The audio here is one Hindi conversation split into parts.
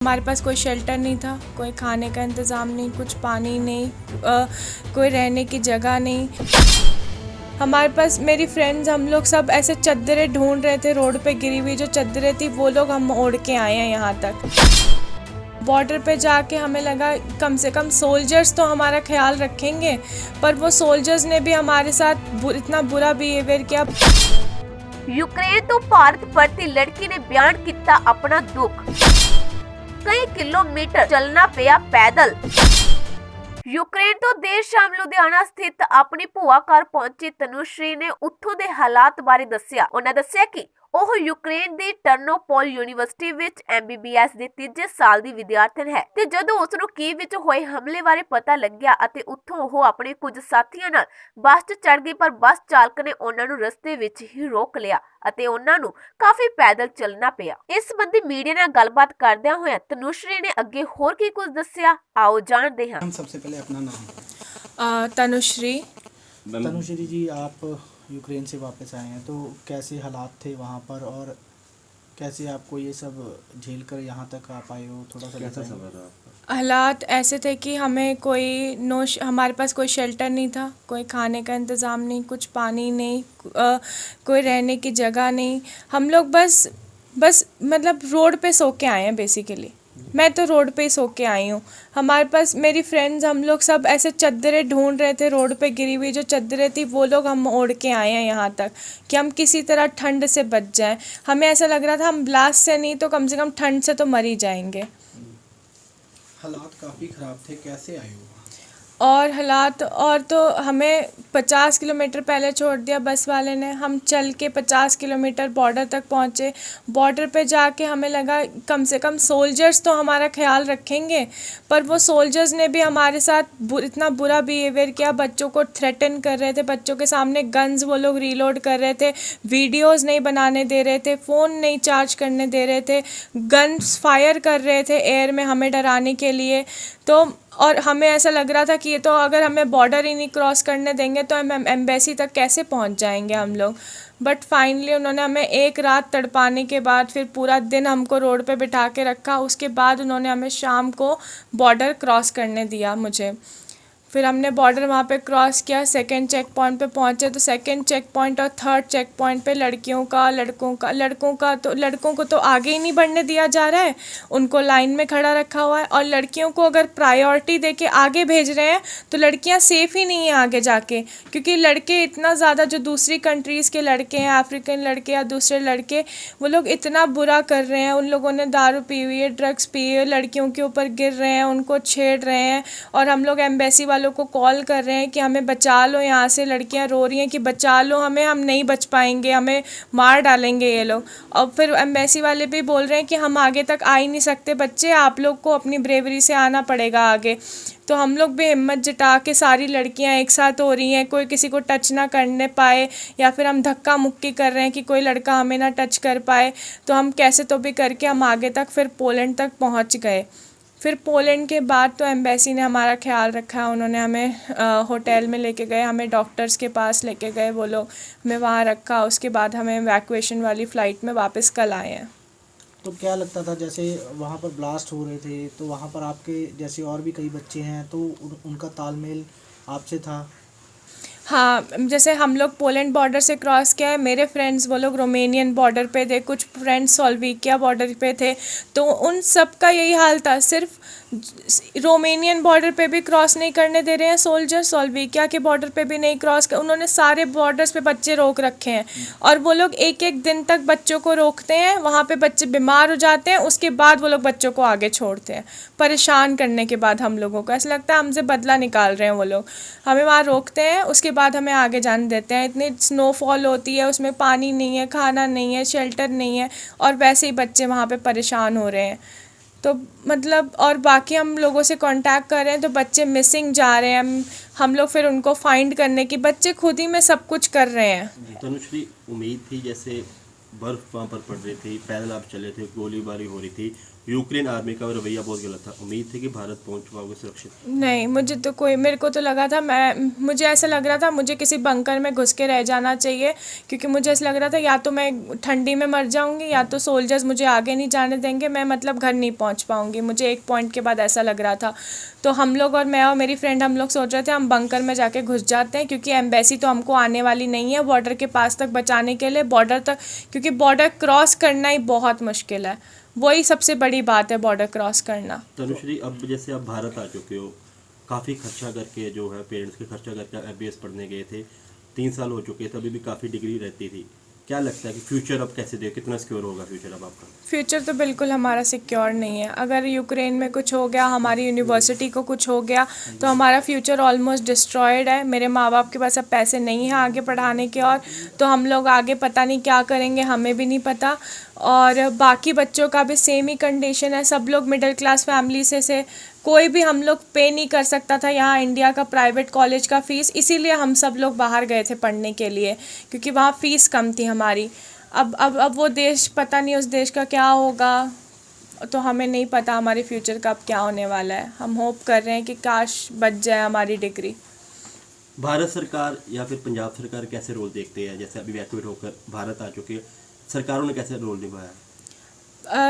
हमारे पास कोई शेल्टर नहीं था, कोई खाने का इंतज़ाम नहीं, कुछ पानी नहीं, कोई रहने की जगह नहीं। हमारे पास मेरी फ्रेंड्स हम लोग सब ऐसे चद्दरें ढूंढ रहे थे, रोड पे गिरी हुई जो चद्दरें थी वो लोग हम ओढ़ के आए हैं यहाँ तक। बॉर्डर पे जाके हमें लगा कम से कम सोल्जर्स तो हमारा ख्याल रखेंगे, पर वो सोल्जर्स ने भी हमारे साथ इतना बुरा बिहेवियर किया। यूक्रेन तो भारत परती लड़की ने बयान किया अपना दुख। कई किलोमीटर चलना पिया पैदल। यूक्रेन तो देर शाम लुधियाना स्थित अपनी भूआ घर पहुंची तनुश्री ने उत्थों दे हालात बारे दस्सिया। उन्हें दस्सिया कि ਉਹ ਯੂਕਰੇਨ ਦੀ ਟਰਨੋਪੋਲ ਯੂਨੀਵਰਸਿਟੀ ਵਿੱਚ MBBS ਦੇ ਤੀਜੇ ਸਾਲ ਦੀ ਵਿਦਿਆਰਥਣ ਹੈ ਤੇ ਜਦੋਂ ਉਸ ਨੂੰ ਕੀਵ ਵਿੱਚ ਹੋਏ ਹਮਲੇ ਬਾਰੇ ਪਤਾ ਲੱਗਿਆ ਅਤੇ ਉੱਥੋਂ ਉਹ ਆਪਣੇ ਕੁਝ ਸਾਥੀਆਂ ਨਾਲ ਬੱਸ 'ਚ ਚੜ੍ਹ ਗਈ, ਪਰ ਬੱਸ ਚਾਲਕ ਨੇ ਉਹਨਾਂ ਨੂੰ ਰਸਤੇ ਵਿੱਚ ਹੀ ਰੋਕ ਲਿਆ ਅਤੇ ਉਹਨਾਂ ਨੂੰ ਕਾਫੀ ਪੈਦਲ ਚੱਲਣਾ ਪਿਆ। ਇਸ ਸੰਬੰਧੀ ਮੀਡੀਆ ਨਾਲ ਗੱਲਬਾਤ ਕਰਦਿਆਂ ਹੋਇਆਂ ਤਨੁਸ਼ਰੀ ਨੇ ਅੱਗੇ ਹੋਰ ਕੀ ਕੁਝ ਦੱਸਿਆ, ਆਓ ਜਾਣਦੇ ਹਾਂ। सबसे पहले अपना नाम। तनुश्री जी, आप यूक्रेन से वापस आए हैं, तो कैसे हालात थे वहाँ पर और कैसे आपको ये सब झेल कर यहाँ तक आ पाए हो, थोड़ा सा कैसा बताएं। सफ़र था? हालात ऐसे थे कि हमारे पास कोई शेल्टर नहीं था, कोई खाने का इंतज़ाम नहीं, कुछ पानी नहीं, कोई रहने की जगह नहीं। हम लोग बस मतलब रोड पे सो के आए हैं बेसिकली। मैं तो रोड पे ही सो के आई हूँ। हमारे पास मेरी फ्रेंड्स हम लोग सब ऐसे चद्दरें ढूंढ रहे थे, रोड पे गिरी हुई जो चद्दरें थी वो लोग हम ओढ़ के आए हैं यहाँ तक कि हम किसी तरह ठंड से बच जाएं। हमें ऐसा लग रहा था हम ब्लास्ट से नहीं तो कम से कम ठंड से तो मर ही जाएंगे। हालात काफ़ी ख़राब थे, कैसे आए हो? और हालात और तो हमें 50 किलोमीटर पहले छोड़ दिया बस वाले ने। हम चल के 50 किलोमीटर बॉर्डर तक पहुँचे। बॉर्डर पे जाके हमें लगा कम से कम सोल्जर्स तो हमारा ख्याल रखेंगे, पर वो सोल्जर्स ने भी हमारे साथ इतना बुरा बिहेवियर किया। बच्चों को थ्रेटन कर रहे थे, बच्चों के सामने गन्स वो लोग रीलोड कर रहे थे, वीडियोज़ नहीं बनाने दे रहे थे, फ़ोन नहीं चार्ज करने दे रहे थे, गन्स फायर कर रहे थे एयर में हमें डराने के लिए। तो और हमें ऐसा लग रहा था कि ये तो अगर हमें बॉर्डर ही नहीं क्रॉस करने देंगे तो हम एम्बेसी तक कैसे पहुंच जाएंगे हम लोग। बट फाइनली उन्होंने हमें एक रात तड़पाने के बाद फिर पूरा दिन हमको रोड पे बिठा के रखा। उसके बाद उन्होंने हमें शाम को बॉर्डर क्रॉस करने दिया मुझे। फिर हमने बॉर्डर वहाँ पे क्रॉस किया, सेकंड चेक पॉइंट पे पहुँचे। तो सेकंड चेक पॉइंट और थर्ड चेक पॉइंट पे लड़कों को तो आगे ही नहीं बढ़ने दिया जा रहा है, उनको लाइन में खड़ा रखा हुआ है। और लड़कियों को अगर प्रायोरिटी दे के आगे भेज रहे हैं तो लड़कियाँ सेफ़ ही नहीं हैं आगे जाके, क्योंकि लड़के इतना ज़्यादा जो दूसरी कंट्रीज़ के लड़के हैं, अफ्रीकन लड़के या दूसरे लड़के, वो लोग इतना बुरा कर रहे हैं। उन लोगों ने दारू पी हुई है, ड्रग्स पी हुई है, लड़कियों के ऊपर गिर रहे हैं, उनको छेड़ रहे हैं। और हम लोग एम्बेसी वालों को कॉल कर रहे हैं कि हमें बचा लो, यहाँ से लड़कियाँ रो रही हैं कि बचा लो हमें, हम नहीं बच पाएंगे, हमें मार डालेंगे ये लोग। और फिर एम्बेसी वाले भी बोल रहे हैं कि हम आगे तक आ ही नहीं सकते बच्चे, आप लोग को अपनी ब्रेवरी से आना पड़ेगा आगे। तो हम लोग भी हिम्मत जुटा के, सारी लड़कियां एक साथ हो रही हैं, कोई किसी को टच ना करने पाए, या फिर हम धक्का मुक्की कर रहे हैं कि कोई लड़का हमें ना टच कर पाए। तो हम कैसे तो भी करके हम आगे तक फिर पोलैंड तक पहुंच गए। फिर पोलैंड के बाद तो एम्बेसी ने हमारा ख्याल रखा, उन्होंने हमें होटल में लेके गए, हमें डॉक्टर्स के पास लेके गए, वो लोग हमें वहाँ रखा। उसके बाद हमें इवैक्यूएशन वाली फ़्लाइट में वापस कल आए हैं। तो क्या लगता था, जैसे वहाँ पर ब्लास्ट हो रहे थे तो वहाँ पर आपके जैसे और भी कई बच्चे हैं, तो उनका तालमेल आपसे था? हाँ, जैसे हम लोग पोलैंड बॉर्डर से क्रॉस किया है, मेरे फ्रेंड्स वो लोग रोमेनियन बॉर्डर पे थे, कुछ फ्रेंड्स स्लोवाकिया बॉर्डर पे थे, तो उन सब का यही हाल था। सिर्फ रोमेनियन बॉर्डर पे भी क्रॉस नहीं करने दे रहे हैं सोल्जर, स्लोवाकिया के बॉर्डर पे भी नहीं क्रॉस कर, उन्होंने सारे बॉर्डर्स पे बच्चे रोक रखे हैं। और वो लोग एक एक दिन तक बच्चों को रोकते हैं, वहाँ पे बच्चे बीमार हो जाते हैं, उसके बाद वो लोग बच्चों को आगे छोड़ते हैं। परेशान करने के बाद हम लोगों को ऐसा लगता है हमसे बदला निकाल रहे हैं वो लोग। हमें वहाँ रोकते हैं, उसके बाद हमें आगे जाने देते हैं। इतनी स्नोफॉल होती है, उसमें पानी नहीं है, खाना नहीं है, शेल्टर नहीं है, और वैसे ही बच्चे वहाँ पे परेशान हो रहे हैं। तो मतलब और बाकी हम लोगों से कांटेक्ट कर रहे हैं तो बच्चे मिसिंग जा रहे हैं। हम लोग फिर उनको फाइंड करने की, बच्चे खुद ही में सब कुछ कर रहे हैं। तनुश्री, उम्मीद थी जैसे बर्फ़ वहाँ पर पड़ रही थी, पैदल आप चले थे, गोलीबारी हो रही थी, यूक्रेन आर्मी का रवैया बहुत गलत था, उम्मीद थी कि भारत पहुंच पाओगे सुरक्षित? नहीं, मेरे को तो लगा था, मुझे ऐसा लग रहा था मुझे किसी बंकर में घुस के रह जाना चाहिए, क्योंकि मुझे ऐसा लग रहा था या तो मैं ठंडी में मर जाऊंगी या तो सोल्जर्स मुझे आगे नहीं जाने देंगे, मैं मतलब घर नहीं पहुंच पाऊंगी। मुझे एक पॉइंट के बाद ऐसा लग रहा था। तो हम लोग और मैं और मेरी फ्रेंड हम लोग सोच रहे थे हम बंकर में जाके घुस जाते हैं, क्योंकि एम्बेसी तो हमको आने वाली नहीं है बॉर्डर के पास तक बचाने के लिए, बॉर्डर तक, क्योंकि बॉर्डर क्रॉस करना ही बहुत मुश्किल है। वही सबसे बड़ी बात है, बॉर्डर क्रॉस करना। तनुश्री, अब जैसे आप भारत आ चुके हो, काफ़ी खर्चा करके जो है पेरेंट्स के खर्चा करके आप MBBS पढ़ने गए थे, 3 साल हो चुके थे, अभी भी काफ़ी डिग्री रहती थी। क्या लगता है कि फ्यूचर अब कैसे दे, कितना सिक्योर होगा फ्यूचर अब आपका? फ्यूचर तो बिल्कुल हमारा सिक्योर नहीं है। अगर यूक्रेन में कुछ हो गया, हमारी यूनिवर्सिटी को कुछ हो गया, तो हमारा फ्यूचर ऑलमोस्ट डिस्ट्रॉयड है। मेरे माँ बाप के पास अब पैसे नहीं हैं आगे पढ़ाने के, और तो हम लोग आगे पता नहीं क्या करेंगे, हमें भी नहीं पता। और बाकी बच्चों का भी सेम ही कंडीशन है, सब लोग मिडिल क्लास फैमिली से कोई भी हम लोग पे नहीं कर सकता था यहाँ इंडिया का प्राइवेट कॉलेज का फ़ीस, इसीलिए हम सब लोग बाहर गए थे पढ़ने के लिए, क्योंकि वहाँ फ़ीस कम थी हमारी। अब वो देश, पता नहीं उस देश का क्या होगा, तो हमें नहीं पता हमारे फ्यूचर का अब क्या होने वाला है। हम होप कर रहे हैं कि काश बच जाए हमारी डिग्री। भारत सरकार या फिर पंजाब सरकार कैसे रोल देखते हैं, जैसे अभी वैक्यूएट होकर भारत आ चुके हैं, सरकारों ने कैसे रोल निभाया?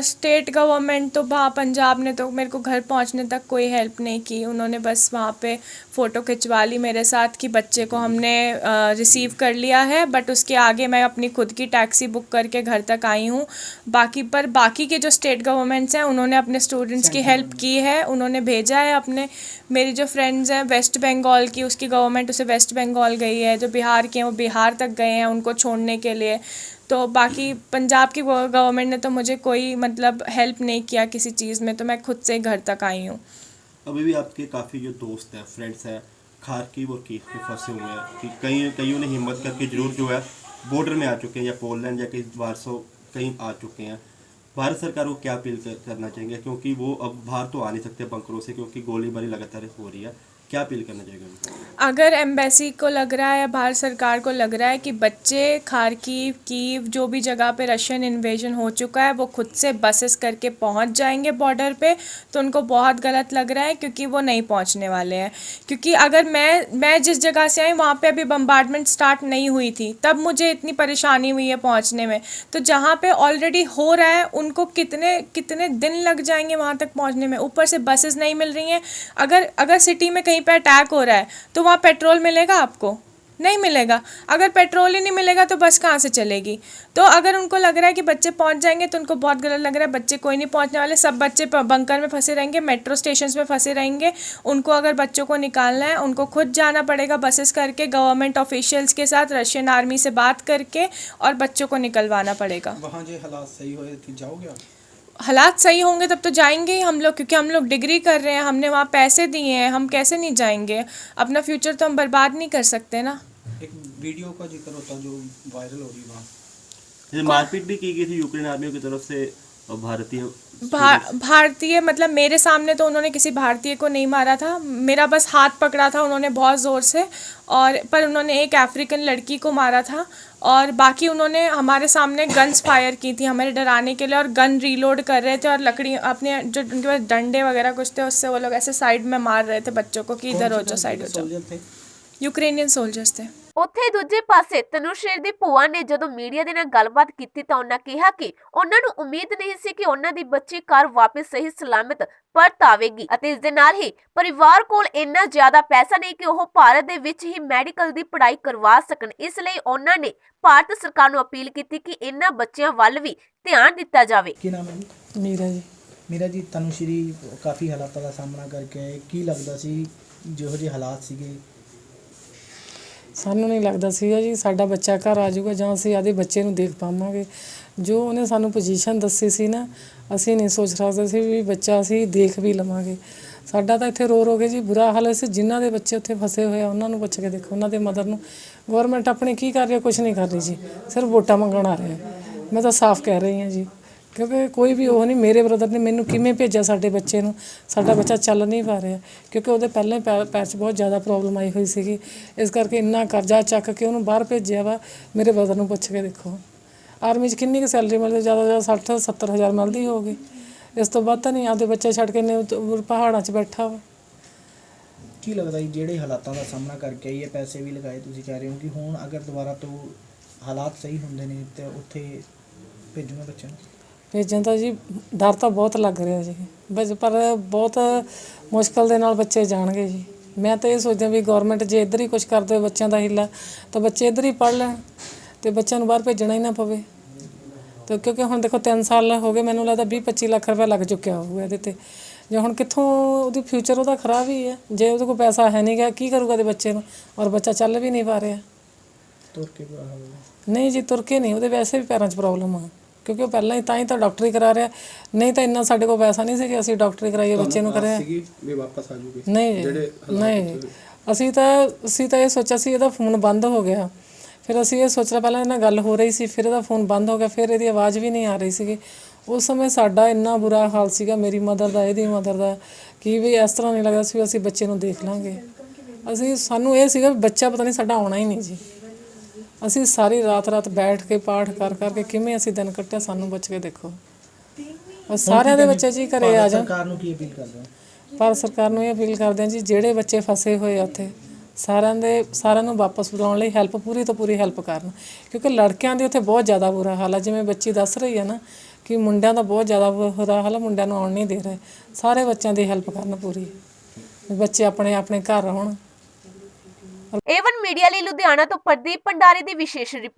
स्टेट गवर्नमेंट तो पंजाब ने तो मेरे को घर पहुंचने तक कोई हेल्प नहीं की। उन्होंने बस वहाँ पे फ़ोटो खिंचवा ली मेरे साथ कि बच्चे को हमने रिसीव कर लिया है, बट उसके आगे मैं अपनी खुद की टैक्सी बुक करके घर तक आई हूँ। बाकी के जो स्टेट गवर्नमेंट्स हैं उन्होंने अपने स्टूडेंट्स की हेल्प की है, उन्होंने भेजा है अपने। मेरी जो फ्रेंड्स हैं वेस्ट बंगाल की, उसकी गवर्नमेंट उसे वेस्ट बंगाल गई है, जो बिहार के हैं वो बिहार तक गए हैं उनको छोड़ने के लिए। तो बाकी पंजाब की गवर्नमेंट ने तो मुझे कोई मतलब हेल्प नहीं किया किसी चीज़ में, तो मैं खुद से घर तक आई हूँ। अभी भी आपके काफ़ी जो दोस्त हैं, फ्रेंड्स हैं, खार्किव और कीव में फंसे हुए हैं, कि कईयों ने हिम्मत करके जरूर जो है बॉर्डर में आ चुके हैं, या पोलैंड या कहीं वार्सो कहीं आ चुके हैं। भारत सरकार को क्या अपील करना चाहेंगे, क्योंकि वो अब बाहर तो आ नहीं सकते बंकरों से, क्योंकि गोलीबारी लगातार हो रही है, क्या अपील करना चाहिए उनको? अगर एम्बेसी को लग रहा है, भारत सरकार को लग रहा है कि बच्चे खार्किव, कीव, जो भी जगह पे रशियन इन्वेजन हो चुका है वो खुद से बसेस करके पहुंच जाएंगे बॉर्डर पे, तो उनको बहुत गलत लग रहा है, क्योंकि वो नहीं पहुंचने वाले हैं। क्योंकि अगर मैं जिस जगह से आई वहाँ पे अभी बम्बार्डमेंट स्टार्ट नहीं हुई थी, तब मुझे इतनी परेशानी हुई है पहुँचने में। तो जहाँ पे ऑलरेडी हो रहा है उनको कितने दिन लग जाएंगे वहाँ तक पहुँचने में, ऊपर से बसेस नहीं मिल रही हैं। अगर सिटी में कहीं पे अटैक हो रहा है तो वहाँ पेट्रोल मिलेगा आपको? नहीं मिलेगा। अगर पेट्रोल ही नहीं मिलेगा तो बस कहाँ से चलेगी? तो अगर उनको लग रहा है कि बच्चे पहुँच जाएंगे तो उनको बहुत गलत लग रहा है। बच्चे कोई नहीं पहुँचने वाले, सब बच्चे बंकर में फंसे रहेंगे, मेट्रो स्टेशन में फंसे रहेंगे। उनको अगर बच्चों को निकालना है उनको खुद जाना पड़ेगा बसेस करके, गवर्नमेंट ऑफिशियल्स के साथ, रशियन आर्मी से बात करके, और बच्चों को निकलवाना पड़ेगा। वहाँ जो हालात सही हुए थे, जाओगे आप? हालात सही होंगे तब तो जाएंगे ही हम लोग, क्योंकि हम लोग डिग्री कर रहे हैं, हमने वहाँ पैसे दिए हैं, हम कैसे नहीं जाएंगे? अपना फ्यूचर तो हम बर्बाद नहीं कर सकते ना। एक वीडियो का जिक्र होता जो वायरल हो रही है, वहाँ मारपीट भी की गई थी यूक्रेन आर्मी की तरफ से भारतीय मतलब मेरे सामने तो उन्होंने किसी भारतीय को नहीं मारा था, मेरा बस हाथ पकड़ा था उन्होंने बहुत ज़ोर से, और पर उन्होंने एक अफ्रीकन लड़की को मारा था, और बाकी उन्होंने हमारे सामने गन्स फायर की थी हमें डराने के लिए, और गन रीलोड कर रहे थे, और लकड़ी अपने जो उनके पास डंडे वगैरह कुछ थे उससे वो लोग ऐसे साइड में मार रहे थे बच्चों को कि इधर हो जाओ, साइड हो जाओ। यूक्रेनियन सोल्जर्स थे। ਉੱਥੇ ਦੂਜੇ ਪਾਸੇ ਤਨੁਸ਼ੇਰ ਦੀ ਭੂਆ ਨੇ ਜਦੋਂ ਮੀਡੀਆ ਦੇ ਨਾਲ ਗੱਲਬਾਤ ਕੀਤੀ ਤਾਂ ਉਹਨਾਂ ਕਿਹਾ ਕਿ ਉਹਨਾਂ ਨੂੰ ਉਮੀਦ ਨਹੀਂ ਸੀ ਕਿ ਉਹਨਾਂ ਦੀ ਬੱਚੀ ਘਰ ਵਾਪਸ ਸਹੀ ਸਲਾਮਤ ਪਰਤ ਆਵੇਗੀ, ਅਤੇ ਇਸ ਦੇ ਨਾਲ ਹੀ ਪਰਿਵਾਰ ਕੋਲ ਇੰਨਾ ਜ਼ਿਆਦਾ ਪੈਸਾ ਨਹੀਂ ਕਿ ਉਹ ਭਾਰਤ ਦੇ ਵਿੱਚ ਹੀ ਮੈਡੀਕਲ ਦੀ ਪੜ੍ਹਾਈ ਕਰਵਾ ਸਕਣ। ਇਸ ਲਈ ਉਹਨਾਂ ਨੇ ਭਾਰਤ ਸਰਕਾਰ ਨੂੰ ਅਪੀਲ ਕੀਤੀ ਕਿ ਇਹਨਾਂ ਬੱਚਿਆਂ ਵੱਲ ਵੀ ਧਿਆਨ ਦਿੱਤਾ ਜਾਵੇ। ਕੀ ਨਾਮ ਹੈ ਜੀ? ਮੀਰਾ ਜੀ, ਤਨੁਸ਼ਰੀ ਕਾਫੀ ਹਾਲਾਤਾਂ ਦਾ ਸਾਹਮਣਾ ਕਰਕੇ ਆਏ, ਕੀ ਲੱਗਦਾ ਸੀ ਜਿਹੋ ਜਿਹੇ ਹਾਲਾਤ ਸੀਗੇ? ਸਾਨੂੰ ਨਹੀਂ ਲੱਗਦਾ ਸੀਗਾ ਜੀ ਸਾਡਾ ਬੱਚਾ ਘਰ ਆ ਜਾਊਗਾ ਜਾਂ ਅਸੀਂ ਆਦੇ ਬੱਚੇ ਨੂੰ ਦੇਖ ਪਾਵਾਂਗੇ। ਜੋ ਉਹਨੇ ਸਾਨੂੰ ਪੋਜੀਸ਼ਨ ਦੱਸੀ ਸੀ ਨਾ, ਅਸੀਂ ਨਹੀਂ ਸੋਚ ਸਕਦੇ ਸੀ ਵੀ ਬੱਚਾ ਅਸੀਂ ਦੇਖ ਵੀ ਲਵਾਂਗੇ। ਸਾਡਾ ਤਾਂ ਇੱਥੇ ਰੋ ਕੇ ਜੀ ਬੁਰਾ ਹਾਲ ਸੀ। ਜਿਨ੍ਹਾਂ ਦੇ ਬੱਚੇ ਉੱਥੇ ਫਸੇ ਹੋਏ ਆ ਉਹਨਾਂ ਨੂੰ ਪੁੱਛ ਕੇ ਦੇਖੋ, ਉਹਨਾਂ ਦੇ ਮਦਰ ਨੂੰ। ਗਵਰਨਮੈਂਟ ਆਪਣੀ ਕੀ ਕਰ ਰਹੀ ਹੈ? ਕੁਛ ਨਹੀਂ ਕਰ ਰਹੀ ਜੀ, ਸਿਰਫ ਵੋਟਾਂ ਮੰਗਣ ਆ ਰਹੇ। ਮੈਂ ਤਾਂ ਸਾਫ਼ ਕਹਿ ਰਹੀ ਹਾਂ ਜੀ, ਕਿਉਂਕਿ ਕੋਈ ਵੀ ਉਹ ਨਹੀਂ। ਮੇਰੇ ਬ੍ਰਦਰ ਨੇ ਮੈਨੂੰ ਕਿਵੇਂ ਭੇਜਿਆ ਸਾਡੇ ਬੱਚੇ ਨੂੰ? ਸਾਡਾ ਬੱਚਾ ਚੱਲ ਨਹੀਂ ਪਾ ਰਿਹਾ, ਕਿਉਂਕਿ ਉਹਦੇ ਪਹਿਲਾਂ ਪੈਰ 'ਚ ਬਹੁਤ ਜ਼ਿਆਦਾ ਪ੍ਰੋਬਲਮ ਆਈ ਹੋਈ ਸੀਗੀ। ਇਸ ਕਰਕੇ ਇੰਨਾ ਕਰਜ਼ਾ ਚੱਕ ਕੇ ਉਹਨੂੰ ਬਾਹਰ ਭੇਜਿਆ ਵਾ। ਮੇਰੇ ਬ੍ਰਦਰ ਨੂੰ ਪੁੱਛ ਕੇ ਦੇਖੋ, ਆਰਮੀ 'ਚ ਕਿੰਨੀ ਕੁ ਸੈਲਰੀ ਮਿਲਦੀ? ਜ਼ਿਆਦਾ 60-70 ਹਜ਼ਾਰ ਮਿਲਦੀ ਹੋਊਗੀ। ਇਸ ਤੋਂ ਵੱਧ ਤਾਂ ਨਹੀਂ। ਆਪਦੇ ਬੱਚੇ ਛੱਡ ਕੇ ਨੇ ਪਹਾੜਾਂ 'ਚ ਬੈਠਾ ਵਾ। ਕੀ ਲੱਗਦਾ ਜੀ ਜਿਹੜੇ ਹਾਲਾਤਾਂ ਦਾ ਸਾਹਮਣਾ ਕਰਕੇ ਆਈ ਹੈ, ਪੈਸੇ ਵੀ ਲਗਾਏ, ਤੁਸੀਂ ਕਹਿ ਰਹੇ ਹੋ ਕਿ ਹੁਣ ਅਗਰ ਦੁਬਾਰਾ ਤੋਂ ਹਾਲਾਤ ਸਹੀ ਹੁੰਦੇ ਨੇ ਤੇ ਉੱਥੇ ਭੇਜੂਗੇ ਬੱਚਿਆਂ ਨੂੰ? ਭੇਜਣ ਤਾਂ ਜੀ ਡਰ ਤਾਂ ਬਹੁਤ ਲੱਗ ਰਿਹਾ ਜੀ, ਪਰ ਬਹੁਤ ਮੁਸ਼ਕਲ ਦੇ ਨਾਲ ਬੱਚੇ ਜਾਣਗੇ ਜੀ। ਮੈਂ ਤਾਂ ਇਹ ਸੋਚਦੀ ਵੀ ਗਵਰਨਮੈਂਟ ਜੇ ਇੱਧਰ ਹੀ ਕੁਝ ਕਰ ਦੇਵੇ ਬੱਚਿਆਂ ਦਾ ਹੀਲਾ, ਤਾਂ ਬੱਚੇ ਇੱਧਰ ਹੀ ਪੜ੍ਹ ਲੈਣ ਤੇ ਬੱਚਿਆਂ ਨੂੰ ਬਾਹਰ ਭੇਜਣਾ ਹੀ ਨਾ ਪਵੇ। ਤੇ ਕਿਉਂਕਿ ਹੁਣ ਦੇਖੋ 3 ਸਾਲ ਹੋ ਗਏ, ਮੈਨੂੰ ਲੱਗਦਾ 20-25 ਲੱਖ ਰੁਪਏ ਲੱਗ ਚੁੱਕਿਆ ਹੋਊਗਾ ਇਹਦੇ ਤੇ। ਜੇ ਹੁਣ ਕਿੱਥੋਂ ਉਹਦੀ ਫਿਊਚਰ ਉਹਦਾ ਖਰਾਬ ਹੀ ਹੈ। ਜੇ ਉਹਦੇ ਕੋਲ ਪੈਸਾ ਹੈ ਨਹੀਂ ਗਾ, ਕੀ ਕਰੂਗਾ ਉਹਦੇ ਬੱਚੇ ਨੂੰ? ਔਰ ਬੱਚਾ ਚੱਲ ਵੀ ਨਹੀਂ ਪਾ ਰਿਹਾ। ਤੁਰ ਕੇ ਬੁਰਾ ਹਾਲ ਹੋਊਗਾ? ਨਹੀਂ ਜੀ, ਤੁਰ ਕੇ ਨਹੀਂ, ਉਹਦੇ ਵੈਸੇ ਵੀ ਪੈਰਾਂ 'ਚ ਪ੍ਰੋਬਲਮ ਆ, ਕਿਉਂਕਿ ਉਹ ਪਹਿਲਾਂ ਹੀ ਤਾਂ ਡਾਕਟਰੀ ਕਰਾ ਰਿਹਾ। ਨਹੀਂ ਤਾਂ ਇੰਨਾ ਸਾਡੇ ਕੋਲ ਪੈਸਾ ਨਹੀਂ ਸੀ ਕਿ ਅਸੀਂ ਡਾਕਟਰੀ ਕਰਾਈਏ ਬੱਚੇ ਨੂੰ ਕਰਿਆ। ਨਹੀਂ ਜੀ, ਨਹੀਂ, ਅਸੀਂ ਤਾਂ ਇਹ ਸੋਚਿਆ ਸੀ ਇਹਦਾ ਫੋਨ ਬੰਦ ਹੋ ਗਿਆ। ਫਿਰ ਅਸੀਂ ਇਹ ਸੋਚਿਆ, ਪਹਿਲਾਂ ਇਹਨਾਂ ਗੱਲ ਹੋ ਰਹੀ ਸੀ, ਫਿਰ ਇਹਦਾ ਫੋਨ ਬੰਦ ਹੋ ਗਿਆ, ਫਿਰ ਇਹਦੀ ਆਵਾਜ਼ ਵੀ ਨਹੀਂ ਆ ਰਹੀ ਸੀਗੀ। ਉਸ ਸਮੇਂ ਸਾਡਾ ਇੰਨਾ ਬੁਰਾ ਹਾਲ ਸੀਗਾ, ਮੇਰੀ ਮਦਰ ਦਾ, ਇਹਦੀ ਮਦਰ ਦਾ, ਕਿ ਵੀ ਇਸ ਤਰ੍ਹਾਂ ਨਹੀਂ ਲੱਗਦਾ ਸੀ ਵੀ ਅਸੀਂ ਬੱਚੇ ਨੂੰ ਦੇਖ ਲਾਂਗੇ। ਸਾਨੂੰ ਇਹ ਸੀਗਾ ਵੀ ਬੱਚਾ ਪਤਾ ਨਹੀਂ ਸਾਡਾ ਆਉਣਾ ਹੀ ਨਹੀਂ ਜੀ। ਅਸੀਂ ਸਾਰੀ ਰਾਤ ਬੈਠ ਕੇ ਪਾਠ ਕਰਕੇ ਕਿਵੇਂ ਅਸੀਂ ਦਿਨ ਕੱਟਿਆ, ਸਾਨੂੰ ਬਚ ਕੇ ਦੇਖੋ। ਸਾਰਿਆਂ ਦੇ ਬੱਚੇ ਜੀ ਘਰੇ ਆ ਜਾਣ। ਸਰਕਾਰ ਨੂੰ ਕੀ ਅਪੀਲ ਕਰਦੇ ਹੋ? ਭਾਰਤ ਸਰਕਾਰ ਨੂੰ ਇਹ ਅਪੀਲ ਕਰਦੇ ਹਾਂ ਜੀ, ਜਿਹੜੇ ਬੱਚੇ ਫਸੇ ਹੋਏ ਆ ਉੱਥੇ, ਸਾਰਿਆਂ ਨੂੰ ਵਾਪਸ ਬੁਲਾਉਣ ਲਈ ਪੂਰੀ ਤੋਂ ਪੂਰੀ ਹੈਲਪ ਕਰਨ, ਕਿਉਂਕਿ ਲੜਕਿਆਂ ਦੇ ਉੱਥੇ ਬਹੁਤ ਜ਼ਿਆਦਾ ਬੁਰਾ ਹਾਲ ਆ। ਜਿਵੇਂ ਬੱਚੀ ਦੱਸ ਰਹੀ ਹੈ ਨਾ ਕਿ ਮੁੰਡਿਆਂ ਦਾ ਬਹੁਤ ਜ਼ਿਆਦਾ ਬੁਰਾ ਹਾਲ ਆ, ਮੁੰਡਿਆਂ ਨੂੰ ਆਉਣ ਨਹੀਂ ਦੇ ਰਹੇ। ਸਾਰੇ ਬੱਚਿਆਂ ਦੀ ਹੈਲਪ ਕਰਨ ਪੂਰੀ, ਬੱਚੇ ਆਪਣੇ ਘਰ ਆਉਣ। ਏਵਨ ਮੀਡੀਆ ਲਈ ਲੁਧਿਆਣਾ ਤੋਂ ਪ੍ਰਦੀਪ ਭੰਡਾਰੀ ਦੀ ਵਿਸ਼ੇਸ਼ ਰਿਪੋਰਟ।